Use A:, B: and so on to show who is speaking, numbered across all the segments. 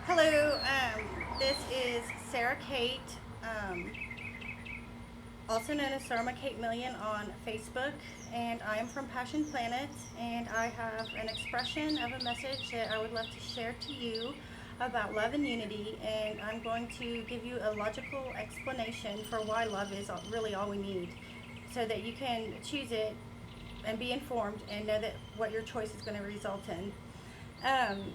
A: Hello, this is Sarah Kate, also known as Sarah Kate Million on Facebook, and I am from Passion Planet, and I have an expression of a message that I would love to share to you about love and unity, and I'm going to give you a logical explanation for why love is really all we need, so that you can choose it and be informed and know that what your choice is going to result in. Um,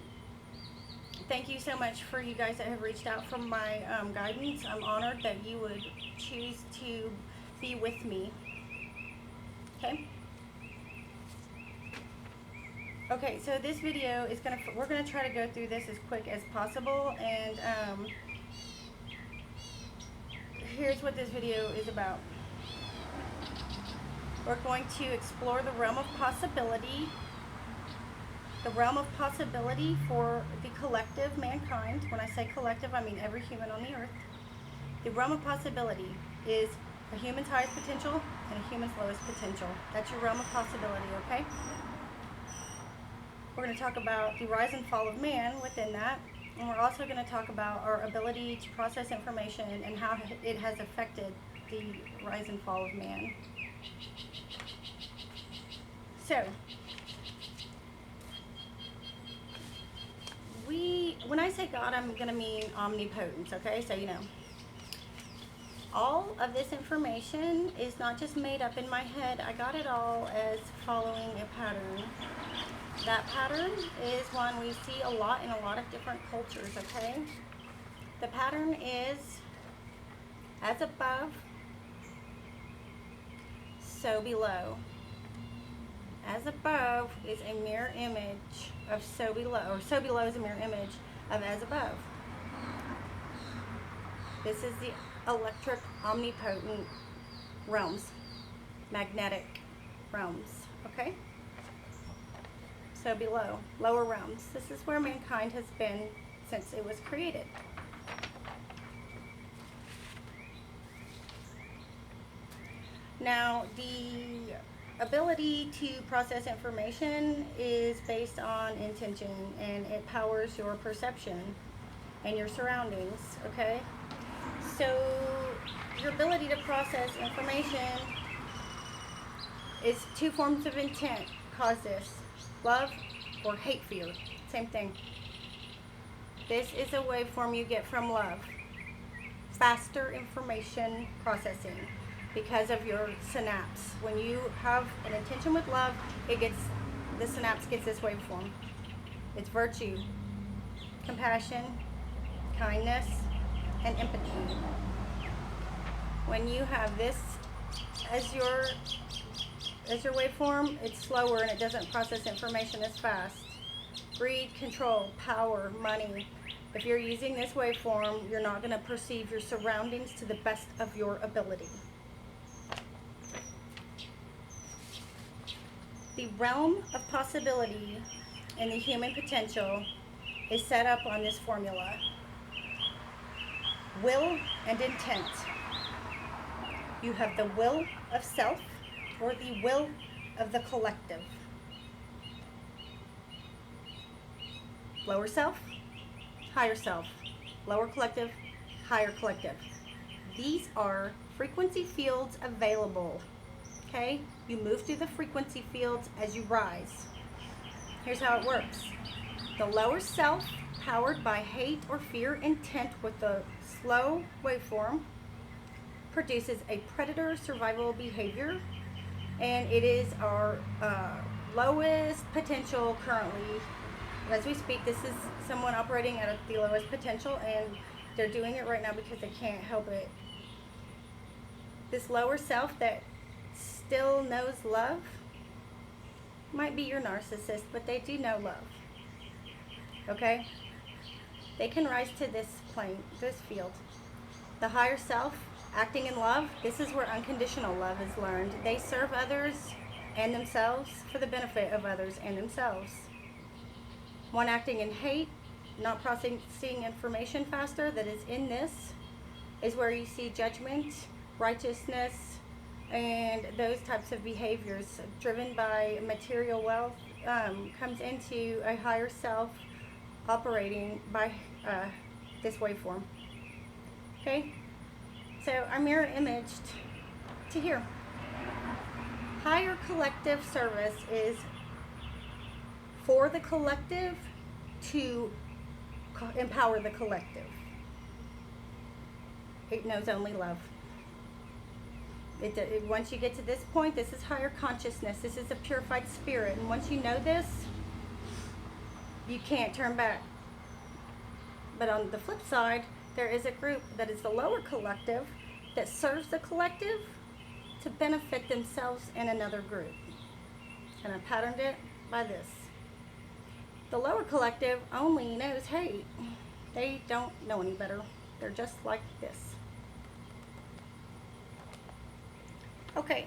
A: Thank you so much for you guys that have reached out from my guidance. I'm honored that you would choose to be with me. Okay. Okay, so this video is we're gonna try to go through this as quick as possible, and here's what this video is about. We're going to explore the realm of possibility. The realm of possibility for the collective mankind. When I say collective, I mean every human on the earth. The realm of possibility is a human's highest potential and a human's lowest potential. That's your realm of possibility, okay? We're going to talk about the rise and fall of man within that. And we're also going to talk about our ability to process information and how it has affected the rise and fall of man. So, when I say God, I'm going to mean omnipotence, okay? So, all of this information is not just made up in my head. I got it all as following a pattern. That pattern is one we see a lot in a lot of different cultures, okay? The pattern is as above, so below. As above is a mirror image of so below, or so below is a mirror image of as above. This is the electric omnipotent realms, magnetic realms, okay? So below, lower realms. This is where mankind has been since it was created. Now, the ability to process information is based on intention, and it powers your perception and your surroundings, okay? So your ability to process information is two forms of intent cause this: love or hate fear. Same thing. This is a waveform you get from love. Faster information processing because of your synapse. When you have an intention with love, the synapse gets this waveform. It's virtue, compassion, kindness, and empathy. When you have this as your waveform, it's slower and it doesn't process information as fast. Greed, control, power, money. If you're using this waveform, you're not going to perceive your surroundings to the best of your ability. The realm of possibility and the human potential is set up on this formula: will and intent. You have the will of self or the will of the collective. Lower self, higher self. Lower collective, higher collective. These are frequency fields available. Okay? You move through the frequency fields as you rise. Here's how it works. The lower self, powered by hate or fear intent with the slow waveform, produces a predator survival behavior, and it is our lowest potential currently. As we speak, this is someone operating at the lowest potential, and they're doing it right now because they can't help it. This lower self that still knows love might be your narcissist, but they do know love. Okay? They can rise to this plane, this field. The higher self, acting in love, this is where unconditional love is learned. They serve others and themselves for the benefit of others and themselves. One acting in hate, not processing information faster, that is in this, is where you see judgment, righteousness, and those types of behaviors driven by material wealth comes into a higher self operating by this waveform. Okay? So I mirror imaged to here. Higher collective service is for the collective to empower the collective. It knows only love. Once you get to this point, this is higher consciousness. This is a purified spirit. And once you know this, you can't turn back. But on the flip side, there is a group that is the lower collective that serves the collective to benefit themselves and another group. And I patterned it by this. The lower collective only knows hate. They don't know any better. They're just like this. Okay,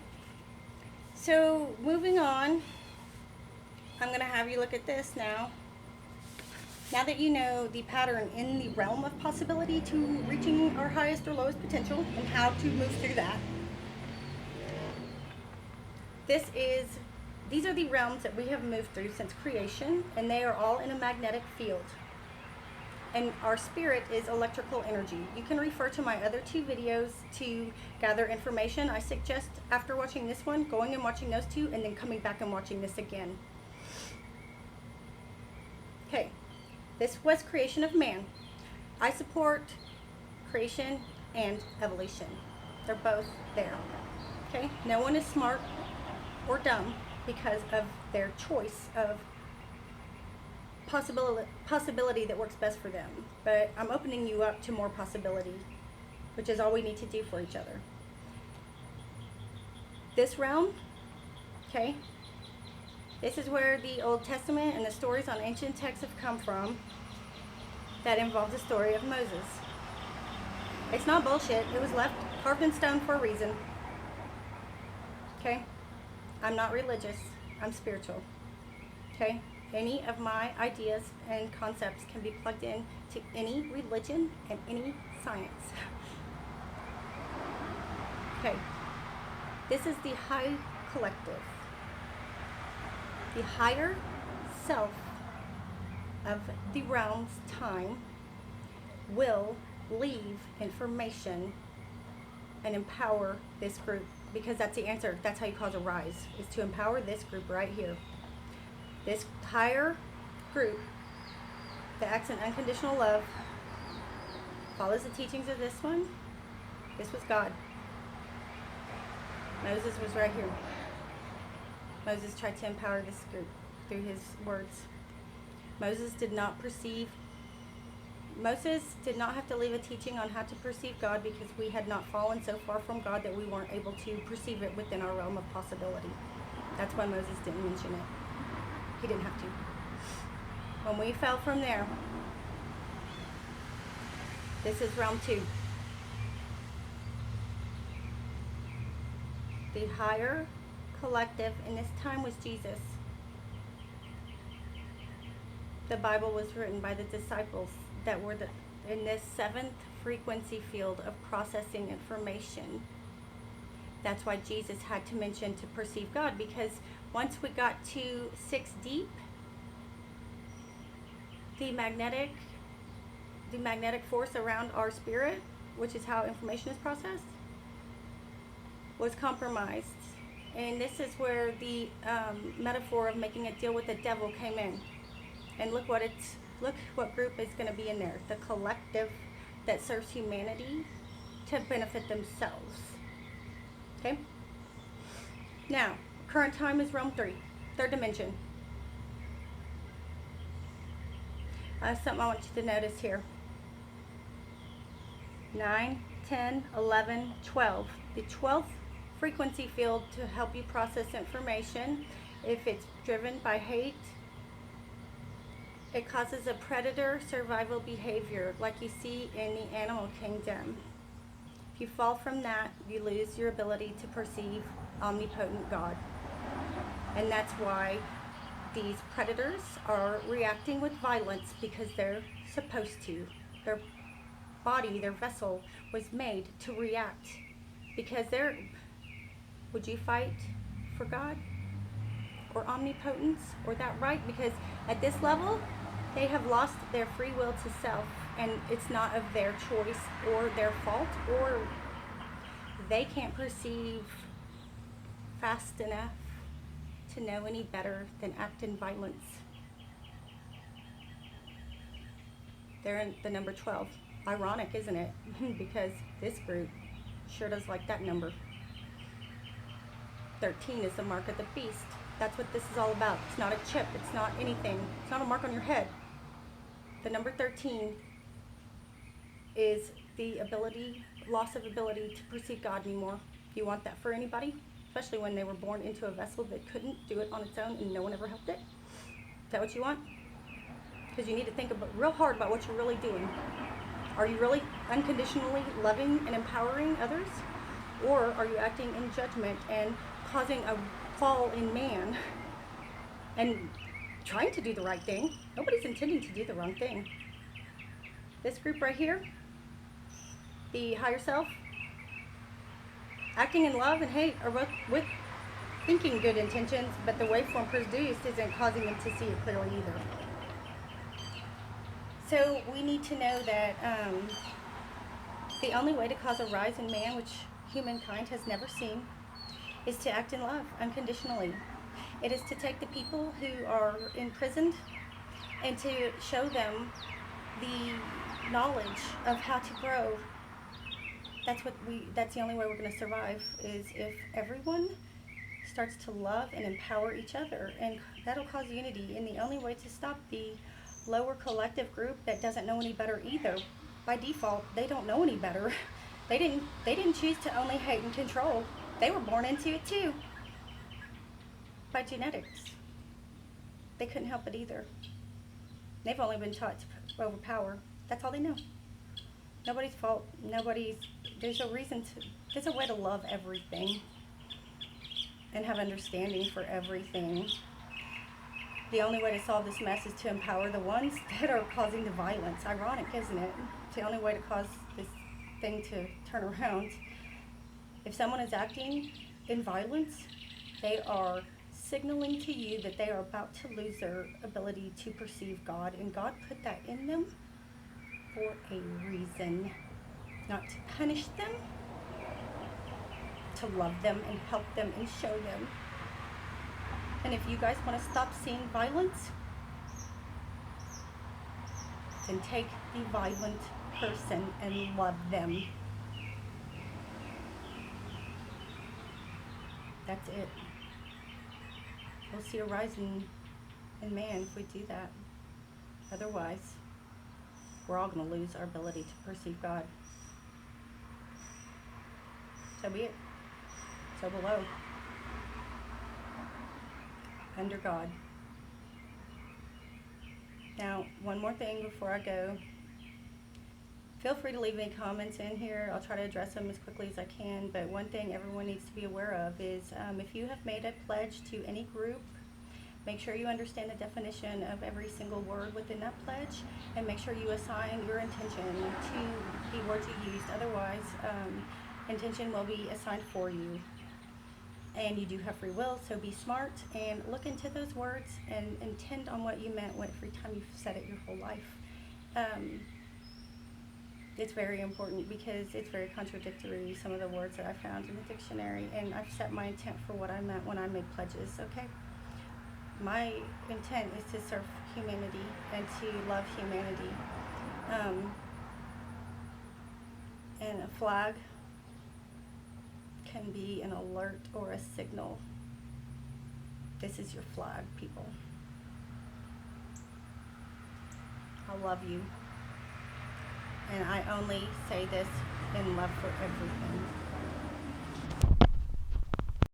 A: so moving on, I'm going to have you look at this now. Now that you know the pattern in the realm of possibility to reaching our highest or lowest potential and how to move through that, these are the realms that we have moved through since creation, and they are all in a magnetic field. And our spirit is electrical energy. You can refer to my other 2 videos to gather information. I suggest after watching this one, going and watching those 2 and then coming back and watching this again. Okay, this was creation of man. I support creation and evolution. They're both there. Okay, no one is smart or dumb because of their choice of possibility that works best for them. But I'm opening you up to more possibility, which is all we need to do for each other. This realm, okay, this is where the Old Testament and the stories on ancient texts have come from that involve the story of Moses. It's not bullshit. It was left carved in stone for a reason. Okay? I'm not religious. I'm spiritual. Okay? Any of my ideas and concepts can be plugged in to any religion and any science. Okay. This is the high collective. The higher self of the realm's time will leave information and empower this group, because that's the answer. That's how you cause a rise, is to empower this group right here. This higher group that acts in unconditional love follows the teachings of this one. This was God. Moses was right here. Moses tried to empower this group through his words. Moses did not have to leave a teaching on how to perceive God, because we had not fallen so far from God that we weren't able to perceive it within our realm of possibility. That's why Moses didn't mention it. He didn't have to. When we fell from there, this is realm 2. The higher collective in this time was Jesus. The Bible was written by the disciples that were in this 7th frequency field of processing information. That's why Jesus had to mention to perceive God, because once we got to 6 deep, the magnetic force around our spirit, which is how information is processed, was compromised. And this is where the metaphor of making a deal with the devil came in. And look what group is going to be in there. The collective that serves humanity to benefit themselves. Okay? Now, current time is realm 3, 3rd dimension. Something I want you to notice here. 9, 10, 11, 12. The 12th frequency field to help you process information. If it's driven by hate, it causes a predator survival behavior like you see in the animal kingdom. If you fall from that, you lose your ability to perceive omnipotent God. And that's why these predators are reacting with violence, because they're supposed to. Their body, their vessel was made to react, because would you fight for God or omnipotence or that right? Because at this level, They have lost their free will to self, and it's not of their choice or their fault, or they can't perceive fast enough to know any better than act in violence. They're in the number 12. Ironic, isn't it? Because this group sure does like that number. 13 is the mark of the beast. That's what this is all about. It's not a chip. It's not anything. It's not a mark on your head. The number 13 is the loss of ability to perceive God anymore. You want that for anybody? Especially when they were born into a vessel that couldn't do it on its own and no one ever helped it? Is that what you want? Because you need to think real hard about what you're really doing. Are you really unconditionally loving and empowering others? Or are you acting in judgment and causing a fall in man and trying to do the right thing? Nobody's intending to do the wrong thing. This group right here, the higher self, acting in love and hate, or with thinking good intentions, but the waveform produced isn't causing them to see it clearly either. So we need to know that the only way to cause a rise in man, which humankind has never seen, is to act in love unconditionally. It is to take the people who are imprisoned and to show them the knowledge of how to grow. That's the only way we're going to survive, is if everyone starts to love and empower each other, and that'll cause unity. And the only way to stop the lower collective group that doesn't know any better either, by default, they don't know any better. They didn't choose to only hate and control. They were born into it too, by genetics. They couldn't help it either. They've only been taught to overpower. That's all they know. Nobody's fault. There's a way to love everything and have understanding for everything. The only way to solve this mess is to empower the ones that are causing the violence. Ironic, isn't it? It's the only way to cause this thing to turn around. If someone is acting in violence, they are signaling to you that they are about to lose their ability to perceive God, and God put that in them for a reason. Not to punish them, to love them and help them and show them. And if you guys want to stop seeing violence, then take the violent person and love them. That's it. We'll see a rise in man if we do that. Otherwise, we're all going to lose our ability to perceive God. So be it. So below. Under God. Now, one more thing before I go. Feel free to leave any comments in here. I'll try to address them as quickly as I can. But one thing everyone needs to be aware of is if you have made a pledge to any group, make sure you understand the definition of every single word within that pledge, and make sure you assign your intention to the words you used. Otherwise, intention will be assigned for you. And you do have free will, so be smart and look into those words and intend on what you meant every time you've said it your whole life. It's very important because it's very contradictory, some of the words that I found in the dictionary, and I've set my intent for what I meant when I made pledges, okay? My intent is to serve humanity and to love humanity. And a flag can be an alert or a signal. This is your flag, people. I love you. And I only say this in love for everything.